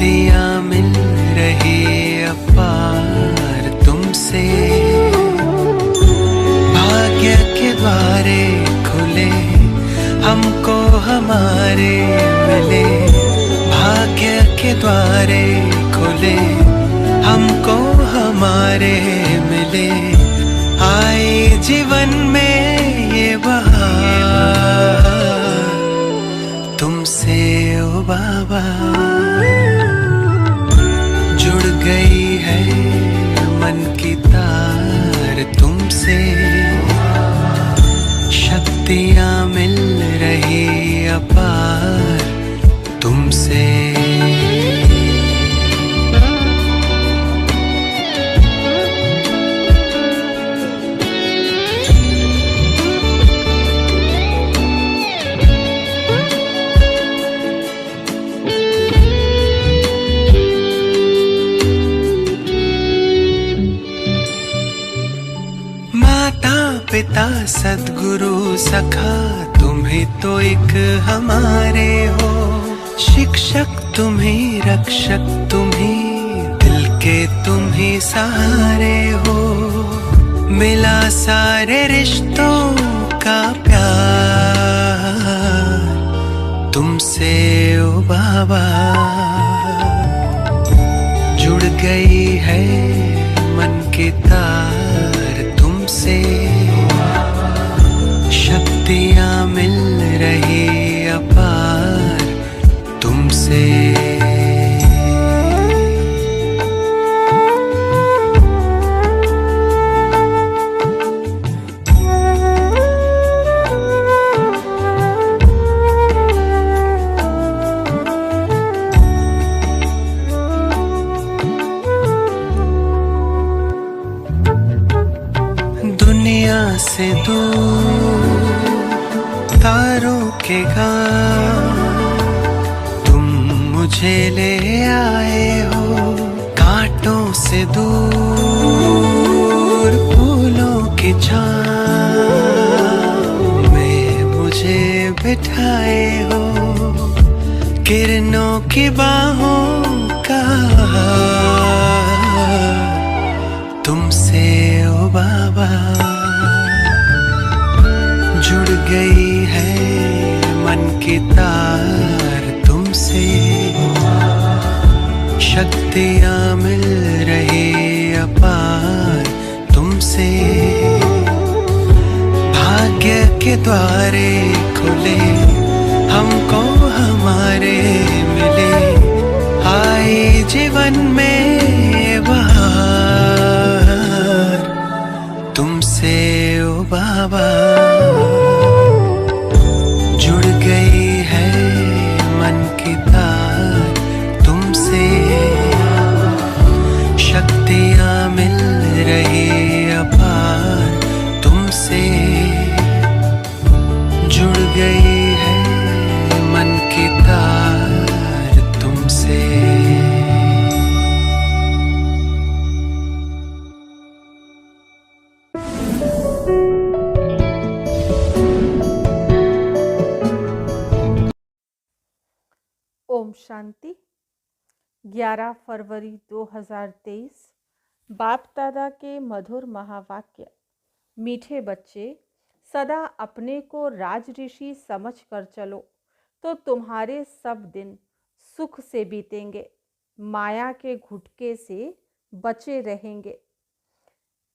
शक्तियाँ मिल रही अपार तुमसे। भाग्य के द्वारे खुले हमको हमारे मिले। भाग्य के द्वारे खुले हमको हमारे मिले। आए जीवन में ये बहार तुमसे ओ बाबा। जुड़ गई है मन की तार तुमसे। शक्तियाँ मिल रही अपार तुमसे। पिता सद्गुरु सखा तुम्ही तो एक हमारे हो। शिक्षक तुम्ही रक्षक तुम्ही दिल के तुम्ही सहारे हो। मिला सारे रिश्तों का प्यार तुमसे ओ बाबा। जुड़ गई है मन की तार तुमसे। शक्तियाँ मिल रही अपार तुमसे। दुनिया से दूर तारों के गाँव तुम मुझे ले आए हो। कांटों से दूर फूलों की छाँव में मुझे बिठाए हो। किरणों की बाहों का तुमसे ओ बाबा। जुड़ गई है मन की तार तुमसे। शक्तियाँ मिल रही अपार तुमसे। भाग्य के द्वारे खुले हमको हमारे मिले। आए जीवन में बहार तुमसे ओ बाबा। जुड़ गई है मन की तार तुमसे। शक्तियाँ मिल रही अपार तुमसे। जुड़ गई है मन की तार तुमसे। ओम शांति। 11 फरवरी 2023। बाप दादा के मधुर महावाक्य। मीठे बच्चे, सदा अपने को राज ऋषि समझ कर चलो तो तुम्हारे सब दिन सुख से बीतेंगे। माया के घुटके से बचे रहेंगे।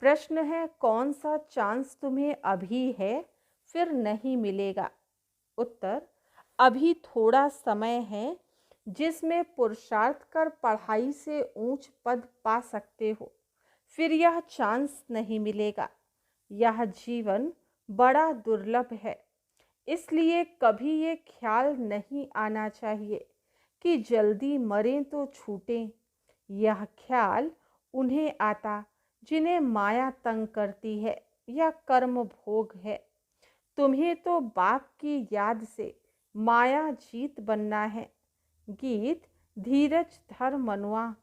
प्रश्न है, कौन सा चांस तुम्हें अभी है फिर नहीं मिलेगा? उत्तर, अभी थोड़ा समय है जिसमें पुरुषार्थ कर पढ़ाई से ऊंच पद पा सकते हो। फिर यह चांस नहीं मिलेगा। यह जीवन बड़ा दुर्लभ है। इसलिए कभी ये ख्याल नहीं आना चाहिए कि जल्दी मरें तो छूटें। यह ख्याल उन्हें आता जिन्हें माया तंग करती है या कर्म भोग है। तुम्हें तो बाप की याद से माया जीत बनना है। गीत धीरज धर मनुआ।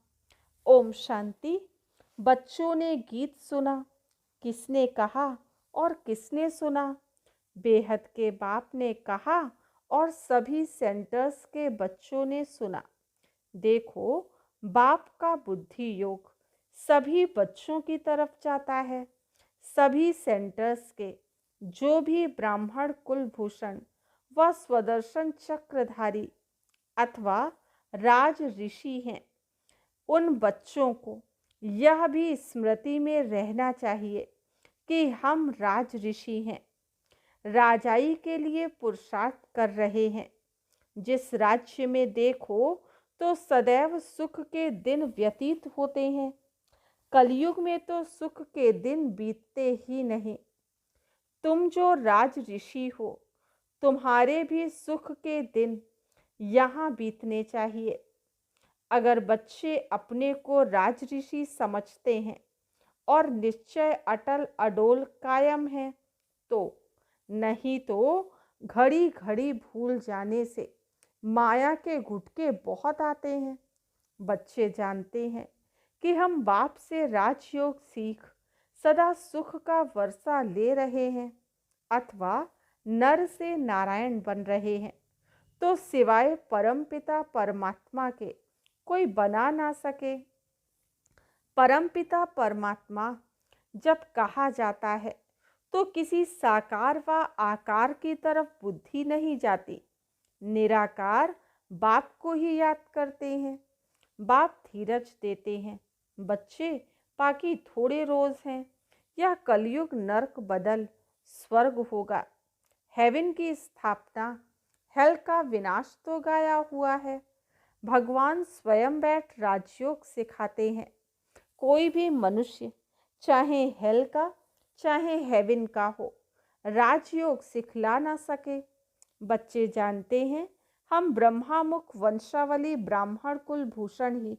ओम शांति। बच्चों ने गीत सुना। किसने कहा और किसने सुना? बेहद के बाप ने कहा और सभी सेंटर्स के बच्चों ने सुना। देखो, बाप का बुद्धि योग सभी बच्चों की तरफ जाता है। सभी सेंटर्स के जो भी ब्राह्मण कुलभूषण व स्वदर्शन चक्रधारी अथवा राज ऋषि हैं, उन बच्चों को यह भी स्मृति में रहना चाहिए कि हम राज ऋषि हैं, राजाई के लिए पुरुषार्थ कर रहे हैं। जिस राज्य में देखो तो सदैव सुख के दिन व्यतीत होते हैं। कलयुग में तो सुख के दिन बीतते ही नहीं। तुम जो राज ऋषि हो, तुम्हारे भी सुख के दिन यहाँ बीतने चाहिए। अगर बच्चे अपने को राज ऋषि समझते हैं और निश्चय अटल अडोल कायम है तो, नहीं तो घड़ी घड़ी भूल जाने से माया के गुटके बहुत आते हैं। बच्चे जानते हैं कि हम बाप से राजयोग सीख सदा सुख का वर्षा ले रहे हैं अथवा नर से नारायण बन रहे हैं, तो सिवाय परमपिता परमात्मा के कोई बना ना सके। परमपिता परमात्मा जब कहा जाता है तो किसी साकार व आकार की तरफ बुद्धि नहीं जाती। निराकार बाप को ही याद करते हैं। बाप धीरज देते हैं, बच्चे बाकी थोड़े रोज हैं। यह कलयुग नर्क बदल स्वर्ग होगा। हेवन की स्थापना, हेल का विनाश तो गाया हुआ है। भगवान स्वयं बैठ राजयोग सिखाते हैं। कोई भी मनुष्य चाहे हेल का चाहे हेवन का हो, राजयोग सिखला ना सके। बच्चे जानते हैं हम ब्रह्मामुख वंशावली ब्राह्मण कुलभूषण ही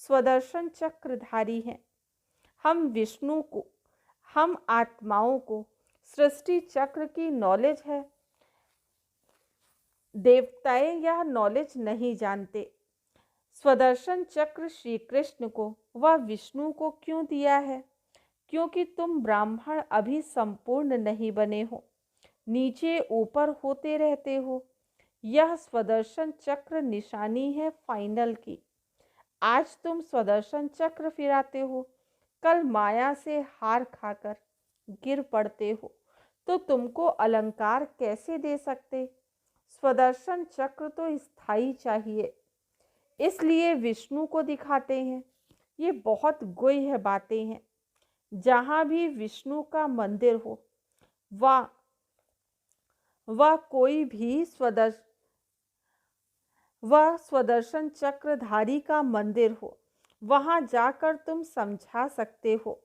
स्वदर्शन चक्रधारी हैं। हम विष्णु को, हम आत्माओं को सृष्टि चक्र की नॉलेज है। देवताएं यह नॉलेज नहीं जानते। स्वदर्शन चक्र श्री कृष्ण को व विष्णु को क्यों दिया है? क्योंकि तुम ब्राह्मण अभी संपूर्ण नहीं बने हो, नीचे ऊपर होते रहते हो। यह स्वदर्शन चक्र निशानी है फाइनल की। आज तुम स्वदर्शन चक्र फिराते हो, कल माया से हार खाकर गिर पड़ते हो, तो तुमको अलंकार कैसे दे सकते? स्वदर्शन चक्र तो स्थायी चाहिए, इसलिए विष्णु को दिखाते हैं। ये बहुत गुह्य बातें हैं। जहाँ भी विष्णु का मंदिर हो वह कोई भी स्वदर्शन चक्रधारी का मंदिर हो, वहाँ जाकर तुम समझा सकते हो।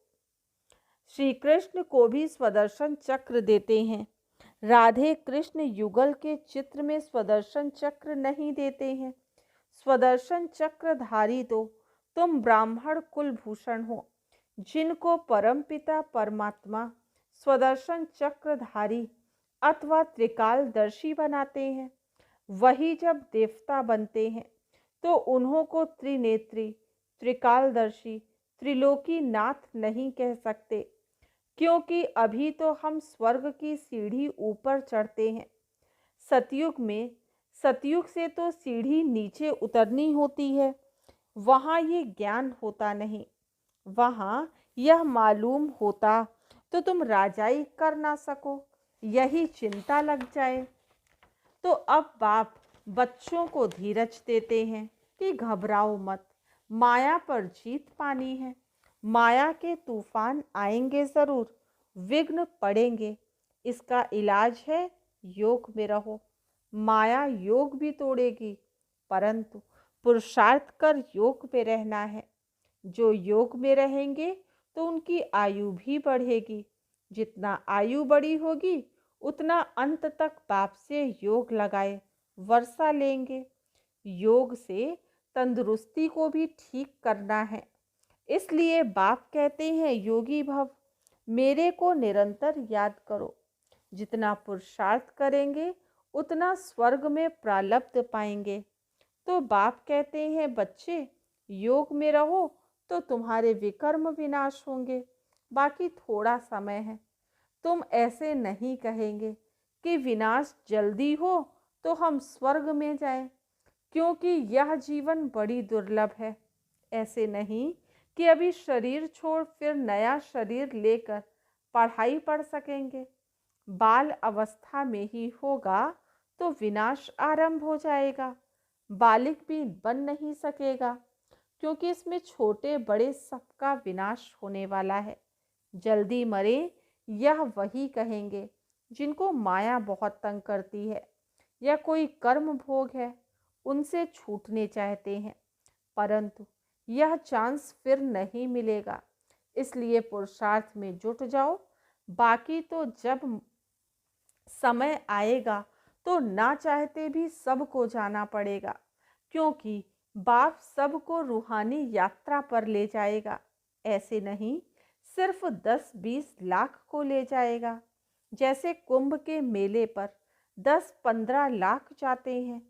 श्री कृष्ण को भी स्वदर्शन चक्र देते हैं। राधे कृष्ण युगल के चित्र में स्वदर्शन चक्र नहीं देते हैं। स्वदर्शन चक्रधारी तो तुम ब्राह्मण कुलभूषण हो, जिनको परमपिता परमात्मा स्वदर्शन चक्रधारी अथवा त्रिकालदर्शी बनाते हैं। वही जब देवता बनते हैं तो उन्हों को त्रिनेत्री, त्रिकालदर्शी, त्रिलोकी नाथ नहीं कह सकते, क्योंकि अभी तो हम स्वर्ग की सीढ़ी ऊपर चढ़ते हैं। सतयुग से तो सीढ़ी नीचे उतरनी होती है। वहाँ ये ज्ञान होता नहीं। वहाँ यह मालूम होता तो तुम राजाई कर ना सको, यही चिंता लग जाए। तो अब बाप बच्चों को धीरज देते हैं कि घबराओ मत, माया पर जीत पानी है। माया के तूफान आएंगे ज़रूर, विघ्न पड़ेंगे। इसका इलाज है योग में रहो। माया योग भी तोड़ेगी, परंतु पुरुषार्थ कर योग में रहना है। जो योग में रहेंगे तो उनकी आयु भी बढ़ेगी। जितना आयु बड़ी होगी उतना अंत तक बाप से योग लगाए वर्षा लेंगे। योग से तंदुरुस्ती को भी ठीक करना है। इसलिए बाप कहते हैं योगी भव, मेरे को निरंतर याद करो। जितना पुरुषार्थ करेंगे उतना स्वर्ग में प्रालब्ध पाएंगे। तो बाप कहते हैं बच्चे, योग में रहो तो तुम्हारे विकर्म विनाश होंगे। बाकी थोड़ा समय है। तुम ऐसे नहीं कहेंगे कि विनाश जल्दी हो तो हम स्वर्ग में जाएं। क्योंकि यह जीवन बड़ी दुर्लभ है। ऐसे नहीं कि अभी शरीर छोड़ फिर नया शरीर लेकर पढ़ाई पढ़ सकेंगे। बाल अवस्था में ही होगा तो विनाश आरंभ हो जाएगा। बालिक भी बन नहीं सकेगा, क्योंकि इसमें छोटे बड़े सबका विनाश होने वाला है। जल्दी मरे यह वही कहेंगे जिनको माया बहुत तंग करती है या कोई कर्म भोग है उनसे छूटने चाहते हैं, परंतु यह चांस फिर नहीं मिलेगा। इसलिए पुरुषार्थ में जुट जाओ। बाकी तो जब समय आएगा तो ना चाहते भी सबको जाना पड़ेगा, क्योंकि बाप सबको रूहानी यात्रा पर ले जाएगा। ऐसे नहीं सिर्फ 10-20 लाख को ले जाएगा। जैसे कुंभ के मेले पर 10-15 लाख जाते हैं।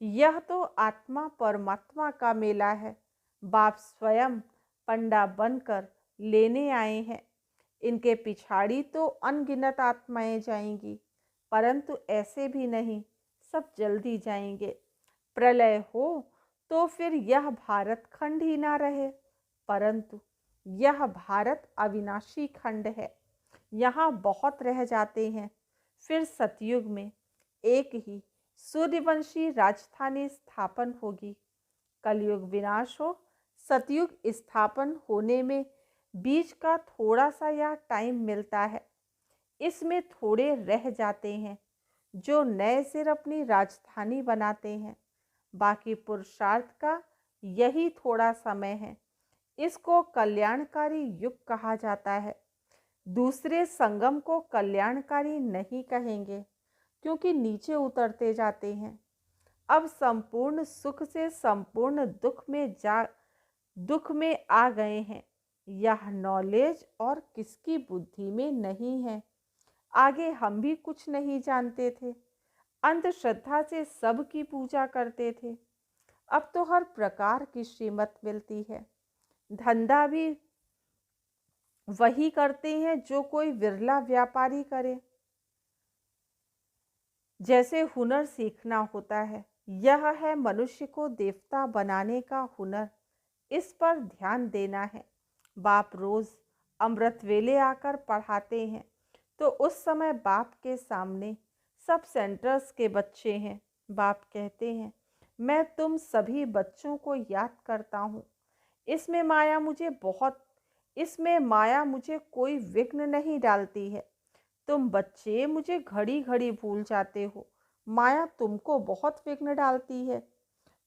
यह तो आत्मा परमात्मा का मेला है। बाप स्वयं पंडा बनकर लेने आए हैं। इनके पिछाड़ी तो अनगिनत आत्माएं जाएंगी, परंतु ऐसे भी नहीं सब जल्दी जाएंगे। प्रलय हो तो फिर यह भारत खंड ही ना रहे, परंतु यह भारत अविनाशी खंड है। यहाँ बहुत रह जाते हैं। फिर सतयुग में एक ही सूर्यवंशी राजधानी स्थापन होगी। कलयुग विनाश हो, सतयुग स्थापन होने में बीच का थोड़ा सा यह टाइम मिलता है। इसमें थोड़े रह जाते हैं जो नए सिर अपनी राजधानी बनाते हैं। बाकी पुरुषार्थ का यही थोड़ा समय है। इसको कल्याणकारी युग कहा जाता है। दूसरे संगम को कल्याणकारी नहीं कहेंगे, क्योंकि नीचे उतरते जाते हैं। अब संपूर्ण सुख से संपूर्ण दुख में आ गए हैं। यह नॉलेज और किसकी बुद्धि में नहीं है। आगे हम भी कुछ नहीं जानते थे। अंधश्रद्धा से सबकी पूजा करते थे। अब तो हर प्रकार की श्रीमत मिलती है। धंधा भी वही करते हैं जो कोई विरला व्यापारी करे। जैसे हुनर सीखना होता है, यह है मनुष्य को देवता बनाने का हुनर। इस पर ध्यान देना है। बाप रोज अमृत वेले आकर पढ़ाते हैं, तो उस समय बाप के सामने सब सेंटर्स के बच्चे हैं। बाप कहते हैं, मैं तुम सभी बच्चों को याद करता हूँ। इसमें माया मुझे कोई विघ्न नहीं डालती है। तुम बच्चे मुझे घड़ी घड़ी भूल जाते हो, माया तुमको बहुत विघ्न डालती है।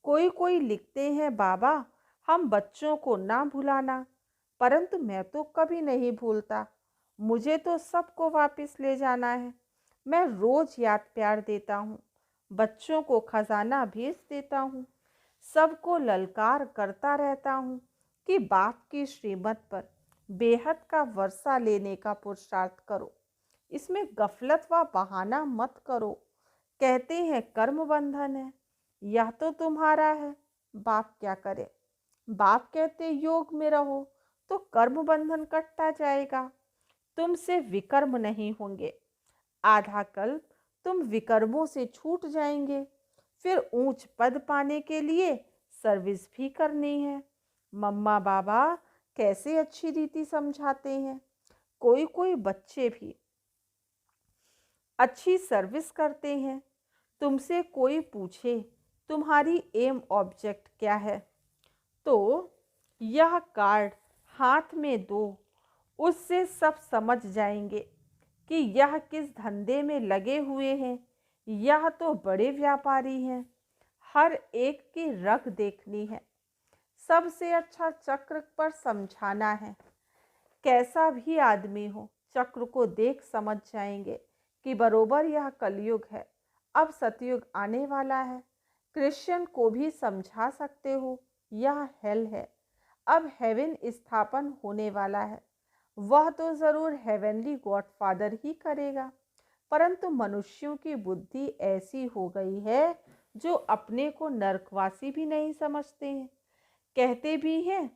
कोई लिखते हैं, बाबा हम बच्चों को ना भुलाना, परंतु मैं तो कभी नहीं भूलता। मुझे तो सबको वापस ले जाना है। मैं रोज याद प्यार देता हूँ, बच्चों को खजाना भेज देता हूँ, सबको ललकार करता रहता हूँ कि बाप की श्रीमत पर बेहद का वर्षा लेने का पुरुषार्थ करो। इसमें गफलत व बहाना मत करो। कहते हैं कर्म बंधन है, यह तो तुम्हारा है। बाप क्या करे? बाप कहते योग में रहो तो कर्म बंधन कटता जाएगा। तुमसे विकर्म नहीं होंगे। आधा कल्प तुम विकर्मों से छूट जाएंगे। फिर ऊंच पद पाने के लिए सर्विस भी करनी है। मम्मा बाबा कैसे अच्छी रीति समझाते हैं। कोई बच्चे भी अच्छी सर्विस करते हैं। तुमसे कोई पूछे तुम्हारी एम ऑब्जेक्ट क्या है, तो यह कार्ड हाथ में दो। उससे सब समझ जाएंगे कि यह किस धंधे में लगे हुए हैं। यह तो बड़े व्यापारी हैं। हर एक की रग देखनी है। सबसे अच्छा चक्र पर समझाना है। कैसा भी आदमी हो, चक्र को देख समझ जाएंगे कि बरोबर यह कलयुग है। अब सतयुग आने वाला है। क्रिश्चियन को भी समझा सकते हो, यह हेल है। अब हेवन स्थापन होने वाला है। वह तो जरूर हेवनली गॉडफादर ही करेगा, परंतु मनुष्यों की बुद्धि ऐसी हो गई है जो अपने को नरकवासी भी नहीं समझते हैं। कहते भी हैं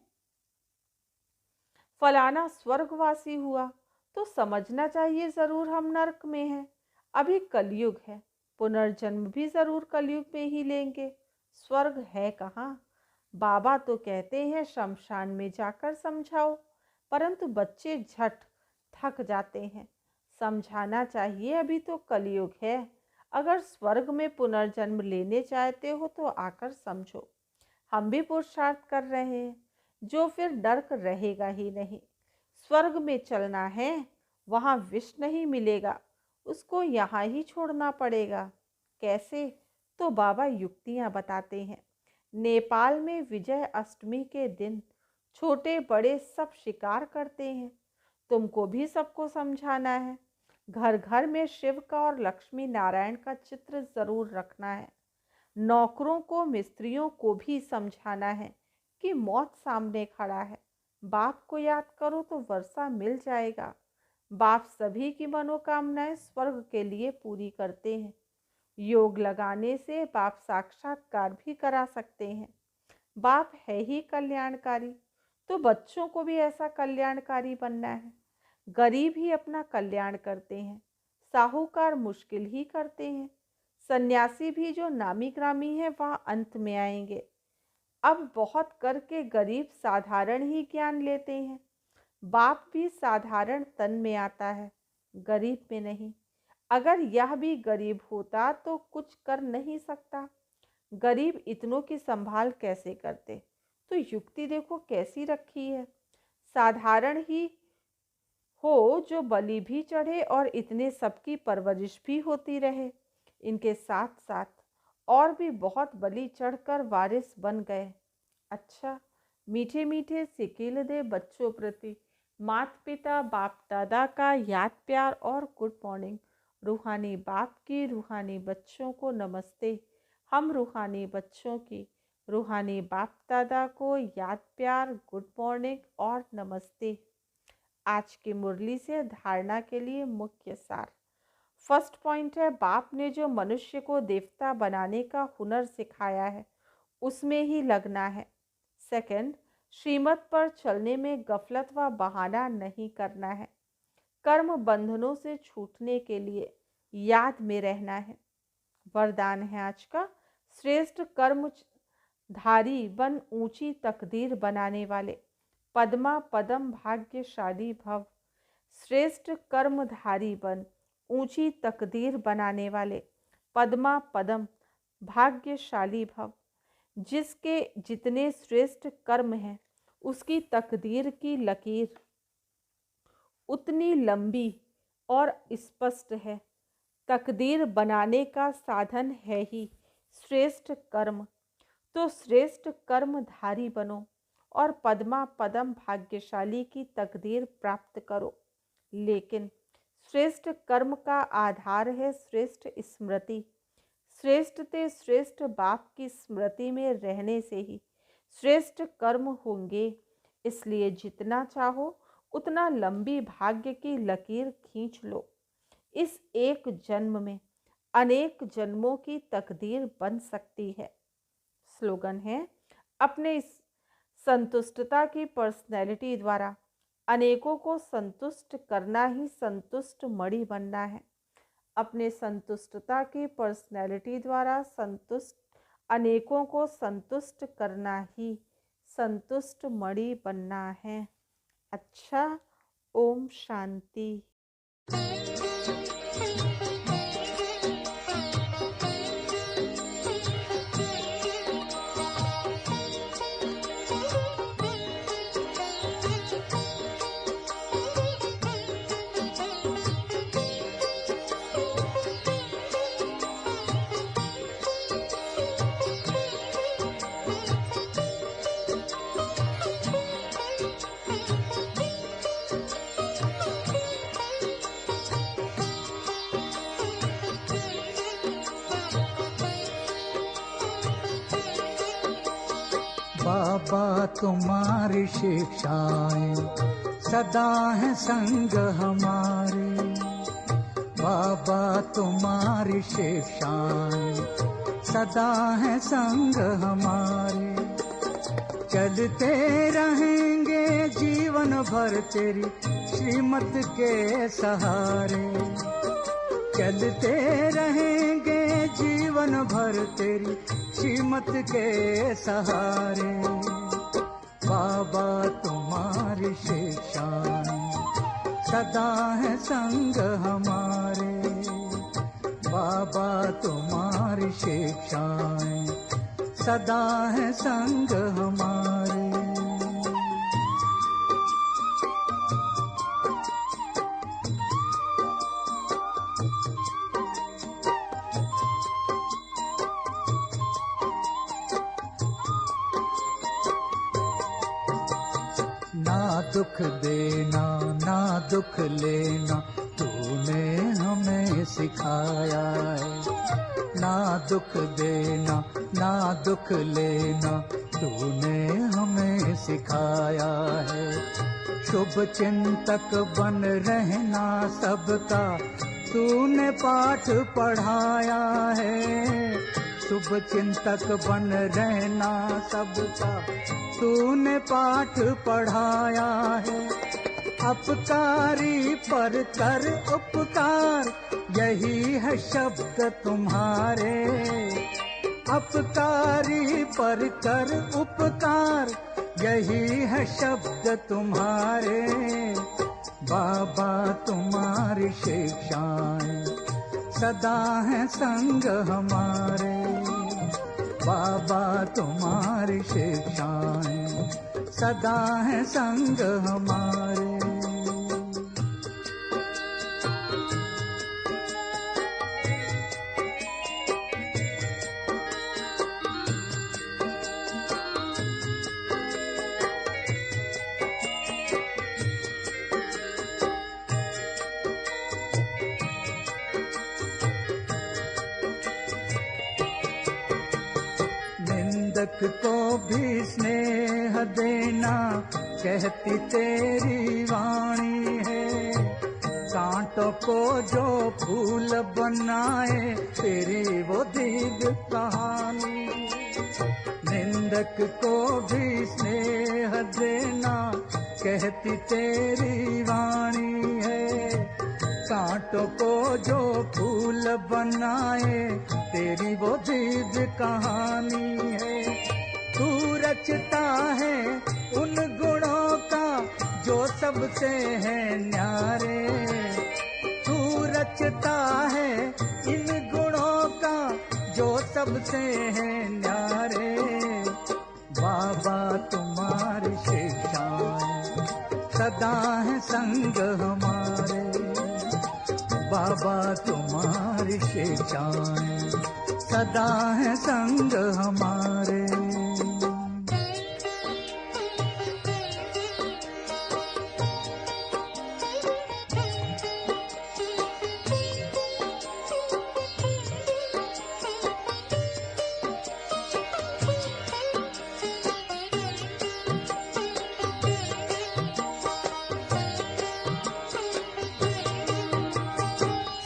फलाना स्वर्गवासी हुआ, तो समझना चाहिए जरूर हम नरक में हैं। अभी कलयुग है, पुनर्जन्म भी जरूर कलयुग में ही लेंगे। स्वर्ग है कहाँ? बाबा तो कहते हैं शमशान में जाकर समझाओ, परंतु बच्चे झट थक जाते हैं। समझाना चाहिए, अभी तो कलयुग है। अगर स्वर्ग में पुनर्जन्म लेने चाहते हो तो आकर समझो। हम भी पुरुषार्थ कर रहे हैं, जो फिर नर्क रहेगा ही नहीं। स्वर्ग में चलना है, वहाँ विष नहीं मिलेगा, उसको यहाँ ही छोड़ना पड़ेगा। कैसे? तो बाबा युक्तियाँ बताते हैं। नेपाल में विजय अष्टमी के दिन छोटे बड़े सब शिकार करते हैं। तुमको भी सबको समझाना है। घर घर में शिव का और लक्ष्मी नारायण का चित्र जरूर रखना है। नौकरों को मिस्त्रियों को भी समझाना है कि मौत सामने खड़ा है। बाप को याद करो तो वर्षा मिल जाएगा। बाप सभी की मनोकामनाएं स्वर्ग के लिए पूरी करते हैं। योग लगाने से बाप साक्षात्कार भी करा सकते हैं। बाप है ही कल्याणकारी, तो बच्चों को भी ऐसा कल्याणकारी बनना है। गरीब ही अपना कल्याण करते हैं, साहूकार मुश्किल ही करते हैं। सन्यासी भी जो नामी ग्रामी है वह अंत में आएंगे। अब बहुत करके गरीब साधारण ही ज्ञान लेते हैं। बाप भी साधारण तन में आता है, गरीब में नहीं। अगर यह भी गरीब होता तो कुछ कर नहीं सकता। गरीब इतनों की संभाल कैसे करते? तो युक्ति देखो कैसी रखी है। साधारण ही हो जो बलि भी चढ़े और इतने सबकी परवरिश भी होती रहे। इनके साथ साथ और भी बहुत बलि चढ़कर वारिस बन गए। अच्छा, मीठे मीठे सिकिल दे बच्चों प्रति माता पिता बाप दादा का याद प्यार और गुड मॉर्निंग। रूहानी बाप की रूहानी बच्चों को नमस्ते। हम रूहानी बच्चों की रूहानी बाप दादा को याद प्यार गुड मॉर्निंग और नमस्ते। आज की मुरली से धारणा के लिए मुख्य सार। फर्स्ट पॉइंट है, बाप ने जो मनुष्य को देवता बनाने का हुनर सिखाया है उसमें ही लगना है। सेकंड, श्रीमत पर चलने में गफलत व बहाना नहीं करना है। कर्म बंधनों से छूटने के लिए याद में रहना है। वरदान है आज का, श्रेष्ठ कर्मधारी बन ऊंची तकदीर बनाने वाले। पद्मा पदम भाग्यशाली भव। श्रेष्ठ कर्मधारी बन ऊंची तकदीर बनाने वाले। पद्मा पदम भाग्यशाली भव। जिसके जितने श्रेष्ठ कर्म हैं उसकी तकदीर की लकीर उतनी लंबी और स्पष्ट है। तकदीर बनाने का साधन है ही श्रेष्ठ कर्म। तो श्रेष्ठ कर्मधारी बनो और पद्मा पदम भाग्यशाली की तकदीर प्राप्त करो। लेकिन श्रेष्ठ कर्म का आधार है श्रेष्ठ स्मृति। श्रेष्ठ ते श्रेष्ठ बाप की स्मृति में रहने से ही श्रेष्ठ कर्म होंगे। इसलिए जितना चाहो उतना लंबी भाग्य की लकीर खींच लो। इस एक जन्म में अनेक जन्मों की तकदीर बन सकती है। स्लोगन है, अपने संतुष्टता की पर्सनैलिटी द्वारा अनेकों को संतुष्ट करना ही संतुष्ट मणि बनना है। अपने संतुष्टता की पर्सनैलिटी द्वारा अनेकों को संतुष्ट करना ही संतुष्ट मणि बनना है। अच्छा, ओम शांति। बाबा तुम्हारी शिक्षाएं सदा है संग हमारे। बाबा तुम्हारी शिक्षाएं सदा है संग हमारे। चलते रहेंगे जीवन भर तेरी श्रीमत के सहारे। चलते रहेंगे जीवन जीवन भर तेरी श्रीमत के सहारे। बाबा तुम्हारी शिक्षाएं सदा है संग हमारे। बाबा तुम्हारी शिक्षाएं सदा है संग हमारे। ना दुख देना ना दुख लेना तूने हमें सिखाया है। ना दुख देना ना दुख लेना तूने हमें सिखाया है। शुभ चिंतक बन रहना सबका तूने पाठ पढ़ाया है। शुभ चिंतक बन रहना सबका तूने पाठ पढ़ाया है। अपकारी पर कर उपकार यही है शब्द तुम्हारे। अपकारी पर कर उपकार यही है शब्द तुम्हारे। बाबा तुम्हारी शिक्षाएं सदा है संग हमारे। बाबा तुम्हारी शिक्षाएं सदा है संग हमारे। निंदक को भी स्नेह देना कहती तेरी वाणी है। कांटों को जो फूल बनाए तेरी वो दिव्य कहानी। निंदक को भी स्नेह देना कहती तेरी वाणी है। कांटों को जो फूल बनाए तेरी वो दिव्य कहानी है। तू रचता है उन गुणों का जो सबसे है न्यारे। तू रचता है इन गुणों का जो सबसे है न्यारे। बाबा तुम्हारी शिक्षाएं सदा है संग हमारे। बाबा तुम्हारी शिक्षाएं सदा है संग हमारे।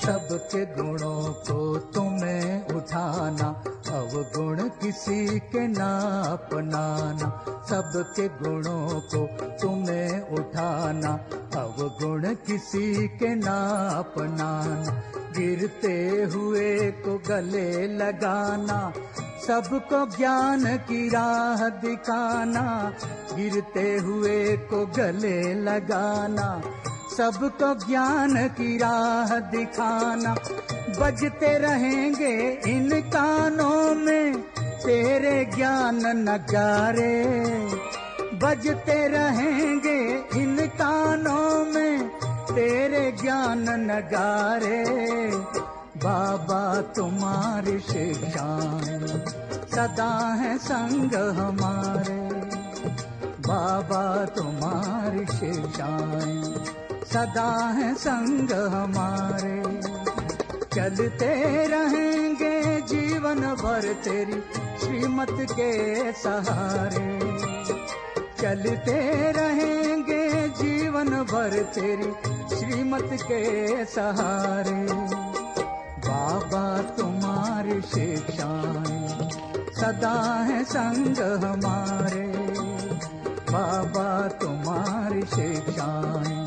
सबके गुणों को तुम्हें उठाना अवगुण किसी के ना अपनाना। सबके गुणों को तुम्हें उठाना अवगुण किसी के ना अपनाना। गिरते हुए को गले लगाना सबको ज्ञान की राह दिखाना। गिरते हुए को गले लगाना सबको ज्ञान की राह दिखाना। बजते रहेंगे इन कानों में तेरे ज्ञान नगारे। बजते रहेंगे इन कानों में तेरे ज्ञान नगारे। बाबा तुम्हारी शिक्षाएं सदा है संग हमारे। बाबा तुम्हारी शिक्षाएं सदा है संग हमारे। चलते रहेंगे जीवन भर तेरी श्रीमत के सहारे। चलते रहेंगे जीवन भर तेरी श्रीमत के सहारे। बाबा तुम्हारी शिक्षाएं सदा है संग हमारे। बाबा तुम्हारी शिक्षाएं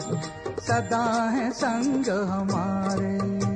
सदा है संग हमारे।